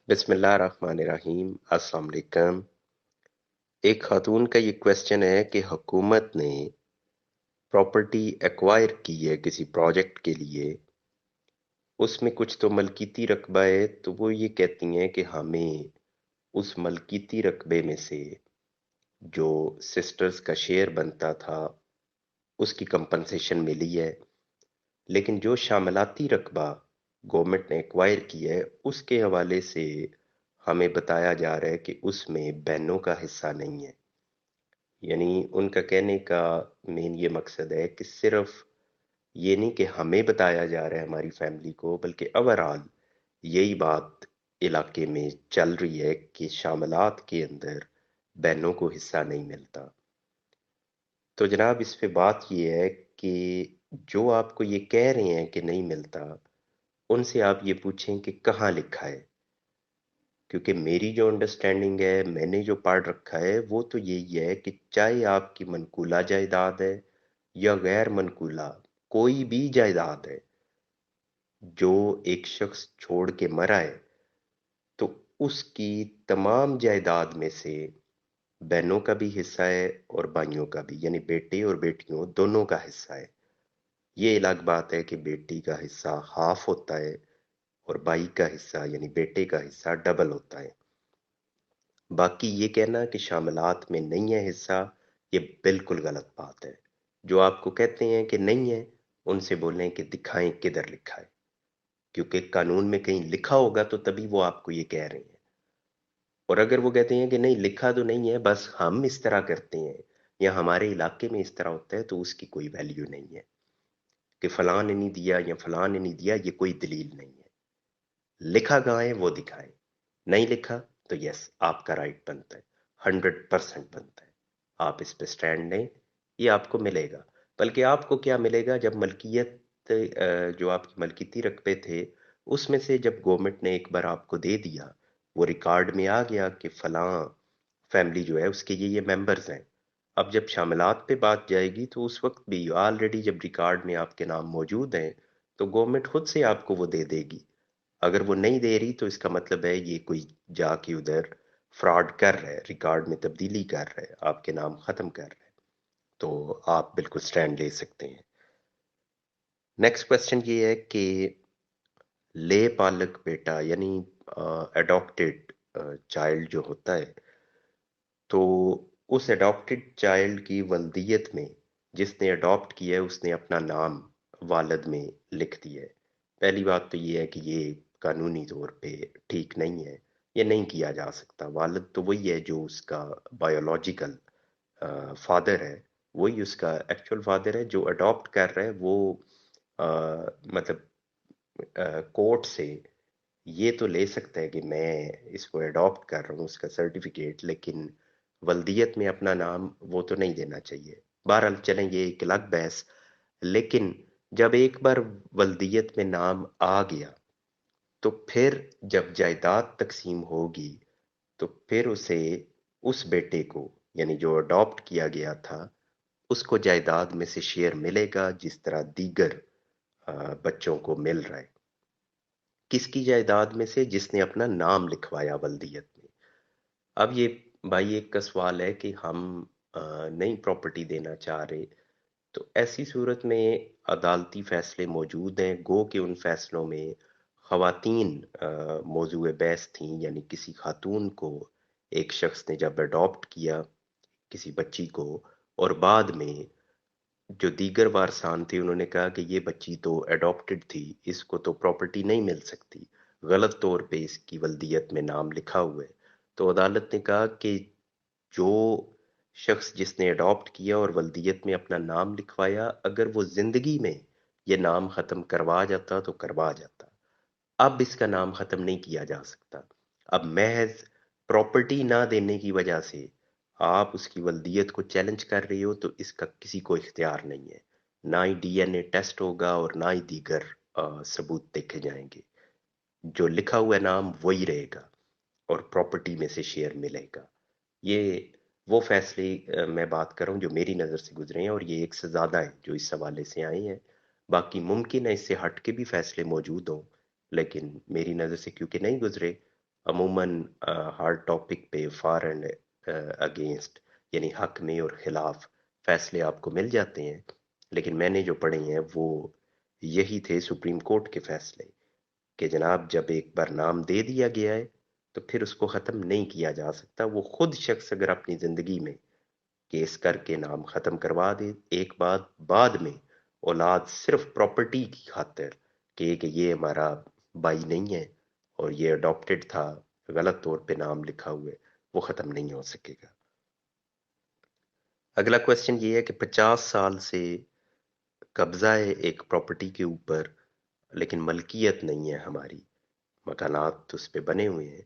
بسم اللہ الرحمن الرحیم۔ السلام علیکم۔ ایک خاتون کا یہ کویسچن ہے کہ حکومت نے پراپرٹی ایکوائر کی ہے کسی پروجیکٹ کے لیے، اس میں کچھ تو ملکیتی رقبہ ہے، تو وہ یہ کہتی ہیں کہ ہمیں اس ملکیتی رقبے میں سے جو سسٹرز کا شیئر بنتا تھا اس کی کمپنسیشن ملی ہے، لیکن جو شاملاتی رقبہ گورنمنٹ نے ایکوائر کی ہے اس کے حوالے سے ہمیں بتایا جا رہا ہے کہ اس میں بہنوں کا حصہ نہیں ہے۔ یعنی ان کا کہنے کا مین یہ مقصد ہے کہ صرف یہ نہیں کہ ہمیں بتایا جا رہا ہے ہماری فیملی کو، بلکہ اوورآل یہی بات علاقے میں چل رہی ہے کہ شاملات کے اندر بہنوں کو حصہ نہیں ملتا۔ تو جناب اس پہ بات یہ ہے کہ جو آپ کو یہ کہہ رہے ہیں کہ نہیں ملتا، ان سے آپ یہ پوچھیں کہ کہاں لکھا ہے، کیونکہ میری جو انڈرسٹینڈنگ ہے، میں نے جو پڑھ رکھا ہے وہ تو یہی ہے کہ چاہے آپ کی منقولہ جائیداد ہے یا غیر منقولہ کوئی بھی جائیداد ہے جو ایک شخص چھوڑ کے مرا ہے، تو اس کی تمام جائیداد میں سے بہنوں کا بھی حصہ ہے اور بھائیوں کا بھی، یعنی بیٹے اور بیٹیوں دونوں کا حصہ ہے۔ یہ الگ بات ہے کہ بیٹی کا حصہ ہاف ہوتا ہے اور بھائی کا حصہ یعنی بیٹے کا حصہ ڈبل ہوتا ہے۔ باقی یہ کہنا کہ شاملات میں نہیں ہے حصہ، یہ بالکل غلط بات ہے۔ جو آپ کو کہتے ہیں کہ نہیں ہے، ان سے بولیں کہ دکھائیں کدھر لکھا ہے، کیونکہ قانون میں کہیں لکھا ہوگا تو تبھی وہ آپ کو یہ کہہ رہے ہیں۔ اور اگر وہ کہتے ہیں کہ نہیں لکھا تو نہیں ہے، بس ہم اس طرح کرتے ہیں یا ہمارے علاقے میں اس طرح ہوتا ہے، تو اس کی کوئی ویلیو نہیں ہے کہ فلاں نے نہیں دیا یا فلاں نے نہیں دیا، یہ کوئی دلیل نہیں ہے۔ لکھا کہاں ہے وہ دکھائیں، نہیں لکھا تو یس آپ کا رائٹ بنتا ہے، 100% بنتا ہے، آپ اس پہ سٹینڈ لیں، یہ آپ کو ملے گا۔ بلکہ آپ کو کیا ملے گا، جب ملکیت جو آپ کی ملکیتی رقبے تھے اس میں سے جب گورنمنٹ نے ایک بار آپ کو دے دیا، وہ ریکارڈ میں آ گیا کہ فلاں فیملی جو ہے اس کے یہ ممبرز ہیں، اب جب شاملات پہ بات جائے گی تو اس وقت بھی آلریڈی جب ریکارڈ میں آپ کے نام موجود ہیں تو گورنمنٹ خود سے آپ کو وہ دے دے گی۔ اگر وہ نہیں دے رہی تو اس کا مطلب ہے یہ کوئی جا کے ادھر فراڈ کر رہا ہے، ریکارڈ میں تبدیلی کر رہا ہے، آپ کے نام ختم کر رہا ہے، تو آپ بالکل سٹینڈ لے سکتے ہیں۔ نیکسٹ کوسچن یہ ہے کہ لے پالک بیٹا یعنی اڈاپٹیڈ چائلڈ جو ہوتا ہے، تو اس اڈاپٹیڈ چائلڈ کی ولدیت میں جس نے اڈاپٹ کیا ہے اس نے اپنا نام والد میں لکھ دیا ہے۔ پہلی بات تو یہ ہے کہ یہ قانونی طور پہ ٹھیک نہیں ہے، یہ نہیں کیا جا سکتا۔ والد تو وہی ہے جو اس کا بایولوجیکل فادر ہے، وہی اس کا ایکچوئل فادر ہے۔ جو اڈاپٹ کر رہا ہے وہ مطلب کورٹ سے یہ تو لے سکتا ہے کہ میں اس کو اڈاپٹ کر رہا ہوں اس کا سرٹیفکیٹ، لیکن ولدیت میں اپنا نام وہ تو نہیں دینا چاہیے۔ بہرحال چلیں یہ ایک الگ بحث، لیکن جب ایک بار ولدیت میں نام آ گیا تو پھر جب جائیداد تقسیم ہوگی تو پھر اسے اس بیٹے کو یعنی جو اڈاپٹ کیا گیا تھا اس کو جائیداد میں سے شیئر ملے گا جس طرح دیگر بچوں کو مل رہا ہے۔ کس کی جائیداد میں سے؟ جس نے اپنا نام لکھوایا ولدیت میں۔ اب یہ بھائی ایک کا سوال ہے کہ ہم نہیں پراپرٹی دینا چاہ رہے، تو ایسی صورت میں عدالتی فیصلے موجود ہیں، گو کہ ان فیصلوں میں خواتین موضوع بحث تھیں، یعنی کسی خاتون کو ایک شخص نے جب اڈاپٹ کیا کسی بچی کو اور بعد میں جو دیگر وارثان تھے انہوں نے کہا کہ یہ بچی تو اڈاپٹڈ تھی، اس کو تو پراپرٹی نہیں مل سکتی، غلط طور پہ اس کی ولدیت میں نام لکھا ہوا ہے، تو عدالت نے کہا کہ جو شخص جس نے اڈاپٹ کیا اور ولدیت میں اپنا نام لکھوایا اگر وہ زندگی میں یہ نام ختم کروا جاتا تو کروا جاتا، اب اس کا نام ختم نہیں کیا جا سکتا۔ اب محض پراپرٹی نہ دینے کی وجہ سے آپ اس کی ولدیت کو چیلنج کر رہے ہو تو اس کا کسی کو اختیار نہیں ہے، نہ ہی ڈی این اے ٹیسٹ ہوگا اور نہ ہی دیگر ثبوت دیکھے جائیں گے، جو لکھا ہوا نام وہی رہے گا اور پراپرٹی میں سے شیئر ملے گا۔ یہ وہ فیصلے میں بات کر رہا ہوں جو میری نظر سے گزرے ہیں، اور یہ ایک سے زیادہ ہیں جو اس حوالے سے آئے ہیں، باقی ممکن ہے اس سے ہٹ کے بھی فیصلے موجود ہوں، لیکن میری نظر سے کیونکہ نہیں گزرے عموماً ہر ٹاپک پہ فار اینڈ اگینسٹ یعنی حق میں اور خلاف فیصلے آپ کو مل جاتے ہیں، لیکن میں نے جو پڑھے ہیں وہ یہی تھے سپریم کورٹ کے فیصلے کہ جناب جب ایک بار نام دے دیا گیا ہے تو پھر اس کو ختم نہیں کیا جا سکتا۔ وہ خود شخص اگر اپنی زندگی میں کیس کر کے نام ختم کروا دے، ایک بات بعد میں اولاد صرف پراپرٹی کی خاطر کہ یہ ہمارا بھائی نہیں ہے اور یہ اڈاپٹڈ تھا، غلط طور پہ نام لکھا ہوا ہے، وہ ختم نہیں ہو سکے گا۔ اگلا کوشچن یہ ہے کہ 50 سال سے قبضہ ہے ایک پراپرٹی کے اوپر لیکن ملکیت نہیں ہے ہماری، مکانات تو اس پہ بنے ہوئے ہیں،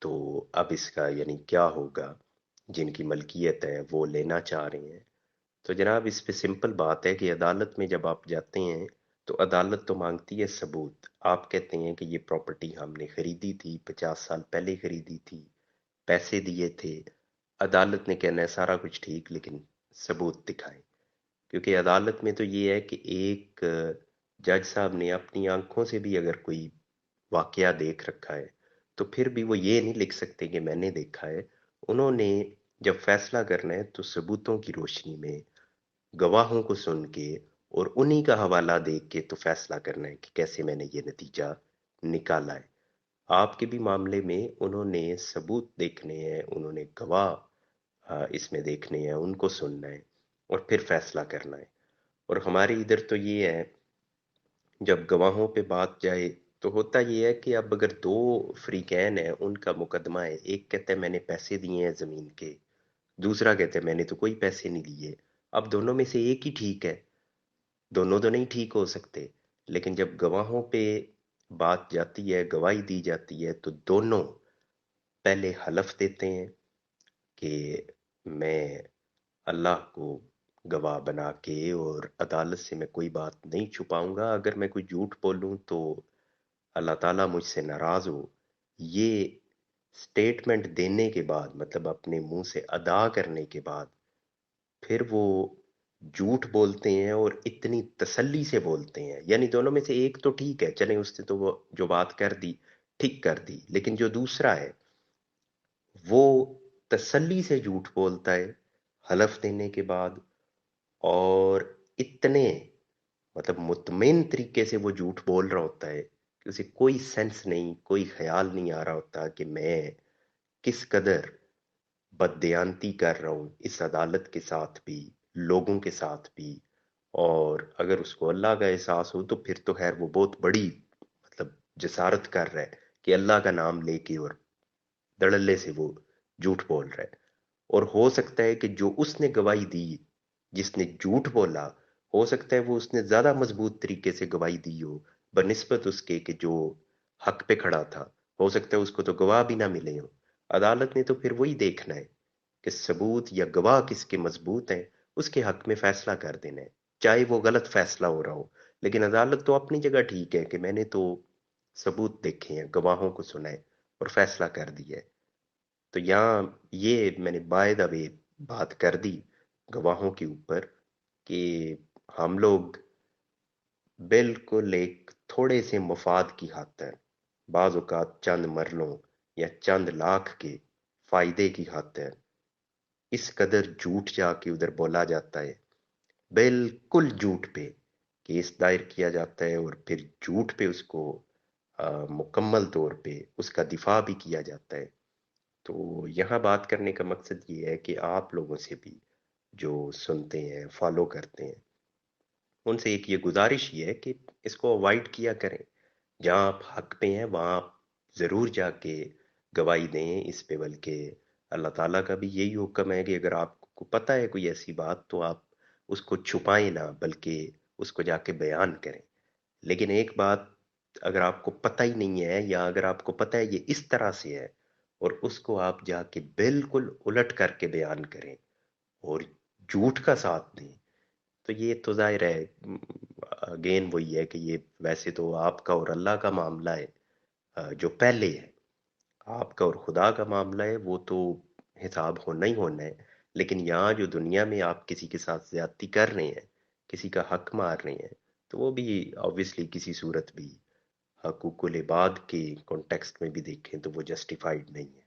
تو اب اس کا یعنی کیا ہوگا؟ جن کی ملکیت ہے وہ لینا چاہ رہے ہیں۔ تو جناب اس پہ سمپل بات ہے کہ عدالت میں جب آپ جاتے ہیں تو عدالت تو مانگتی ہے ثبوت۔ آپ کہتے ہیں کہ یہ پراپرٹی ہم نے خریدی تھی، 50 سال پہلے خریدی تھی، پیسے دیے تھے۔ عدالت نے کہنا ہے سارا کچھ ٹھیک لیکن ثبوت دکھائیں، کیونکہ عدالت میں تو یہ ہے کہ ایک جج صاحب نے اپنی آنکھوں سے بھی اگر کوئی واقعہ دیکھ رکھا ہے تو پھر بھی وہ یہ نہیں لکھ سکتے کہ میں نے دیکھا ہے۔ انہوں نے جب فیصلہ کرنا ہے تو ثبوتوں کی روشنی میں گواہوں کو سن کے اور انہی کا حوالہ دیکھ کے تو فیصلہ کرنا ہے کہ کیسے میں نے یہ نتیجہ نکالا ہے۔ آپ کے بھی معاملے میں انہوں نے ثبوت دیکھنے ہیں، انہوں نے گواہ اس میں دیکھنے ہیں، ان کو سننا ہے اور پھر فیصلہ کرنا ہے۔ اور ہمارے ادھر تو یہ ہے جب گواہوں پہ بات جائے تو ہوتا یہ ہے کہ اب اگر دو فریقین ہیں ان کا مقدمہ ہے، ایک کہتا ہے میں نے پیسے دیے ہیں زمین کے، دوسرا کہتا ہے میں نے تو کوئی پیسے نہیں لیے، اب دونوں میں سے ایک ہی ٹھیک ہے، دونوں تو نہیں ٹھیک ہو سکتے۔ لیکن جب گواہوں پہ بات جاتی ہے، گواہی دی جاتی ہے تو دونوں پہلے حلف دیتے ہیں کہ میں اللہ کو گواہ بنا کے اور عدالت سے میں کوئی بات نہیں چھپاؤں گا، اگر میں کوئی جھوٹ بولوں تو اللہ تعالیٰ مجھ سے ناراض ہو۔ یہ سٹیٹمنٹ دینے کے بعد مطلب اپنے منہ سے ادا کرنے کے بعد پھر وہ جھوٹ بولتے ہیں اور اتنی تسلی سے بولتے ہیں، یعنی دونوں میں سے ایک تو ٹھیک ہے، چلیں اس نے تو وہ جو بات کر دی ٹھیک کر دی، لیکن جو دوسرا ہے وہ تسلی سے جھوٹ بولتا ہے حلف دینے کے بعد، اور اتنے مطلب مطمئن طریقے سے وہ جھوٹ بول رہا ہوتا ہے کہ اسے کوئی سینس نہیں، کوئی خیال نہیں آ رہا ہوتا کہ میں کس قدر بددیانتی کر رہا ہوں اس عدالت کے ساتھ بھی، لوگوں کے ساتھ بھی۔ اور اگر اس کو اللہ کا احساس ہو تو پھر تو خیر وہ بہت بڑی مطلب جسارت کر رہا ہے کہ اللہ کا نام لے کے اور دڑلے سے وہ جھوٹ بول رہا ہے۔ اور ہو سکتا ہے کہ جو اس نے گواہی دی، جس نے جھوٹ بولا، ہو سکتا ہے وہ اس نے زیادہ مضبوط طریقے سے گواہی دی ہو بنسبت اس کے کہ جو حق پہ کھڑا تھا، ہو سکتا ہے اس کو تو گواہ بھی نہ ملے ہوں۔ عدالت نے تو پھر وہی دیکھنا ہے کہ ثبوت یا گواہ کس کے مضبوط ہیں، اس کے حق میں فیصلہ کر دینا ہے، چاہے وہ غلط فیصلہ ہو رہا ہو۔ لیکن عدالت تو اپنی جگہ ٹھیک ہے کہ میں نے تو ثبوت دیکھے ہیں، گواہوں کو سنا ہے اور فیصلہ کر دیا ہے۔ تو یہاں یہ میں نے بائی دا وے بات کر دی گواہوں کے اوپر کہ ہم لوگ بالکل ایک تھوڑے سے مفاد کی خاطر، بعض اوقات چند مرلوں یا چند لاکھ کے فائدے کی خاطر اس قدر جھوٹ جا کے ادھر بولا جاتا ہے، بالکل جھوٹ پہ کیس دائر کیا جاتا ہے اور پھر جھوٹ پہ اس کو مکمل طور پہ اس کا دفاع بھی کیا جاتا ہے۔ تو یہاں بات کرنے کا مقصد یہ ہے کہ آپ لوگوں سے بھی جو سنتے ہیں فالو کرتے ہیں ان سے ایک یہ گزارش یہ ہے کہ اس کو اوائڈ کیا کریں، جہاں آپ حق پہ ہیں وہاں آپ ضرور جا کے گواہی دیں اس پہ، بلکہ اللہ تعالیٰ کا بھی یہی حکم ہے کہ اگر آپ کو پتہ ہے کوئی ایسی بات تو آپ اس کو چھپائیں نہ بلکہ اس کو جا کے بیان کریں۔ لیکن ایک بات، اگر آپ کو پتہ ہی نہیں ہے یا اگر آپ کو پتہ ہے یہ اس طرح سے ہے اور اس کو آپ جا کے بالکل الٹ کر کے بیان کریں اور جھوٹ کا ساتھ دیں، تو یہ تو ظاہر ہے اگین وہی ہے کہ یہ ویسے تو آپ کا اور اللہ کا معاملہ ہے، جو پہلے ہے آپ کا اور خدا کا معاملہ ہے وہ تو حساب ہونا ہی ہونا ہے۔ لیکن یہاں جو دنیا میں آپ کسی کے ساتھ زیادتی کر رہے ہیں، کسی کا حق مار رہے ہیں، تو وہ بھی obviously کسی صورت بھی حقوق العباد کے کانٹیکسٹ میں بھی دیکھیں تو وہ جسٹیفائڈ نہیں ہے.